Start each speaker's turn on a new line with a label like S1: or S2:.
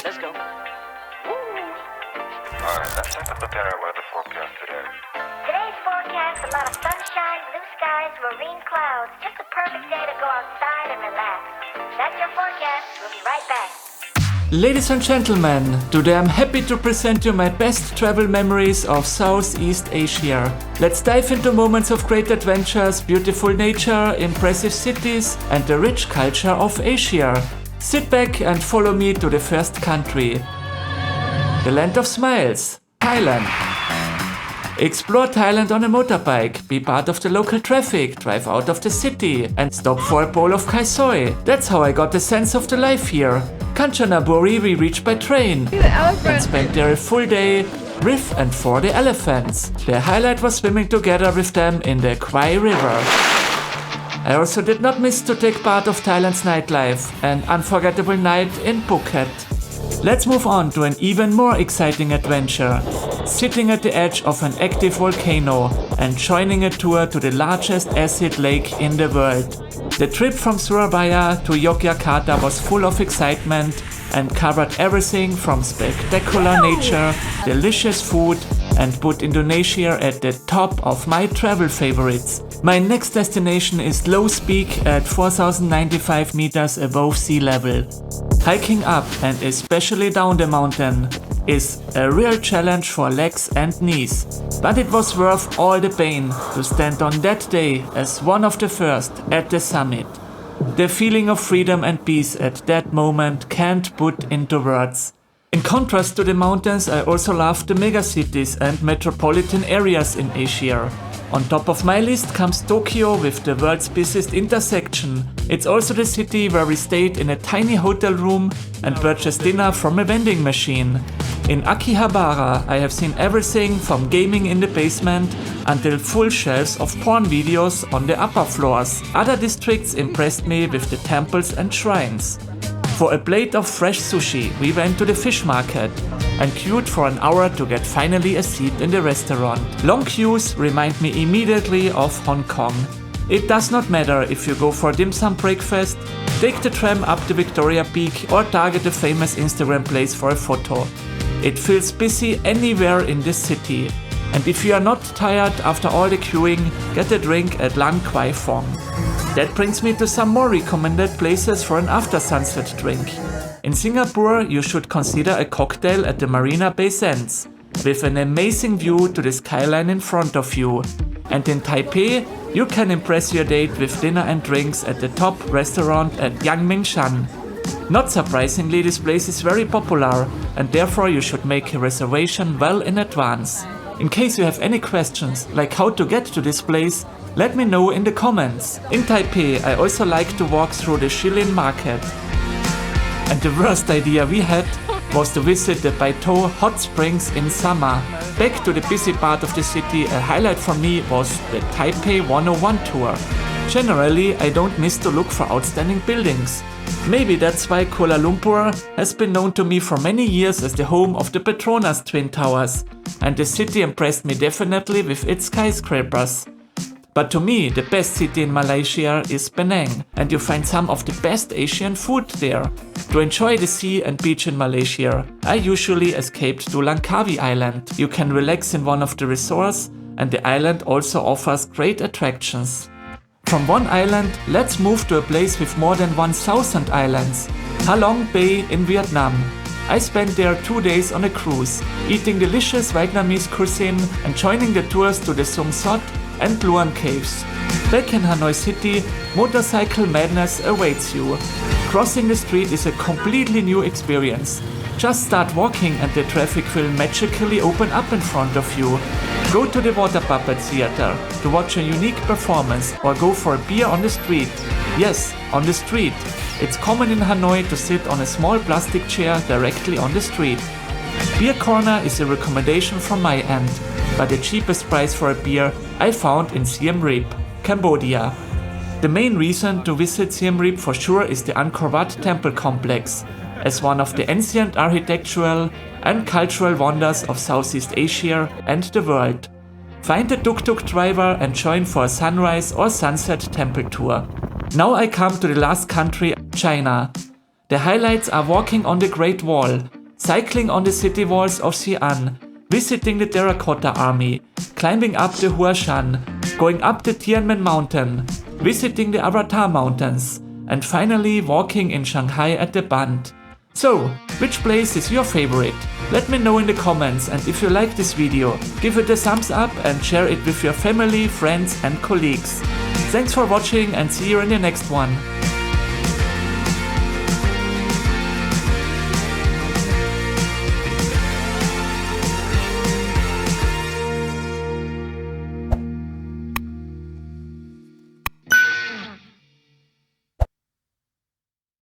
S1: Let's go.
S2: Alright, let's take a look at our weather forecast today.
S3: Today's forecast, a lot of sunshine, blue skies, marine clouds. Just a perfect day to go outside and relax. That's your forecast. We'll be right back.
S4: Ladies and gentlemen, today I'm happy to present you my best travel memories of Southeast Asia. Let's dive into moments of great adventures, beautiful nature, impressive cities and the rich culture of Asia. Sit back and follow me to the first country. The land of smiles, Thailand. Explore Thailand on a motorbike, be part of the local traffic, drive out of the city and stop for a bowl of kai soy. That's how I got a sense of the life here. Kanchanaburi we reached by train and spent there a full day with and for the elephants. The highlight was swimming together with them in the Kwai River. I also did not miss to take part of Thailand's nightlife, an unforgettable night in Phuket. Let's move on to an even more exciting adventure. Sitting at the edge of an active volcano and joining a tour to the largest acid lake in the world. The trip from Surabaya to Yogyakarta was full of excitement and covered everything from spectacular nature, delicious food, and put Indonesia at the top of my travel favorites. My next destination is Low's Peak at 4095 meters above sea level. Hiking up and especially down the mountain is a real challenge for legs and knees, but it was worth all the pain to stand on that day as one of the first at the summit. The feeling of freedom and peace at that moment can't put into words. In contrast to the mountains, I also love the megacities and metropolitan areas in Asia. On top of my list comes Tokyo with the world's busiest intersection. It's also the city where we stayed in a tiny hotel room and purchased dinner from a vending machine. In Akihabara, I have seen everything from gaming in the basement until full shelves of porn videos on the upper floors. Other districts impressed me with the temples and shrines. For a plate of fresh sushi, we went to the fish market and queued for an hour to get finally a seat in the restaurant. Long queues remind me immediately of Hong Kong. It does not matter if you go for dim sum breakfast, take the tram up the Victoria Peak or target a famous Instagram place for a photo. It feels busy anywhere in this city. And if you are not tired after all the queuing, get a drink at Langkawi. That brings me to some more recommended places for an after sunset drink. In Singapore, you should consider a cocktail at the Marina Bay Sands, with an amazing view to the skyline in front of you. And in Taipei, you can impress your date with dinner and drinks at the top restaurant at Yangmingshan. Not surprisingly, this place is very popular, and therefore you should make a reservation well in advance. In case you have any questions, like how to get to this place, let me know in the comments. In Taipei, I also like to walk through the Shilin market. And the worst idea we had was to visit the Baitou hot springs in summer. Back to the busy part of the city, a highlight for me was the Taipei 101 tour. Generally, I don't miss to look for outstanding buildings. Maybe that's why Kuala Lumpur has been known to me for many years as the home of the Petronas Twin Towers, and the city impressed me definitely with its skyscrapers. But to me, the best city in Malaysia is Penang, and you find some of the best Asian food there. To enjoy the sea and beach in Malaysia, I usually escaped to Langkawi Island. You can relax in one of the resorts, and the island also offers great attractions. From one island, let's move to a place with more than 1,000 islands, Halong Bay in Vietnam. I spent there 2 days on a cruise, eating delicious Vietnamese cuisine and joining the tours to the Sum Sot and Luang Caves. Back in Hanoi City, motorcycle madness awaits you. Crossing the street is a completely new experience. Just start walking and the traffic will magically open up in front of you. Go to the Water Puppet Theater to watch a unique performance or go for a beer on the street. Yes, on the street. It's common in Hanoi to sit on a small plastic chair directly on the street. Beer Corner is a recommendation from my end, but the cheapest price for a beer I found in Siem Reap, Cambodia. The main reason to visit Siem Reap for sure is the Angkor Wat temple complex, as one of the ancient architectural and cultural wonders of Southeast Asia and the world. Find a tuk-tuk driver and join for a sunrise or sunset temple tour. Now I come to the last country, China. The highlights are walking on the Great Wall, cycling on the city walls of Xi'an, visiting the Terracotta Army, climbing up the Huashan, going up the Tianmen Mountain, visiting the Avatar Mountains, and finally walking in Shanghai at the Bund. So, which place is your favorite? Let me know in the comments, and if you like this video, give it a thumbs up and share it with your family, friends and colleagues. Thanks for watching and see you in the next one.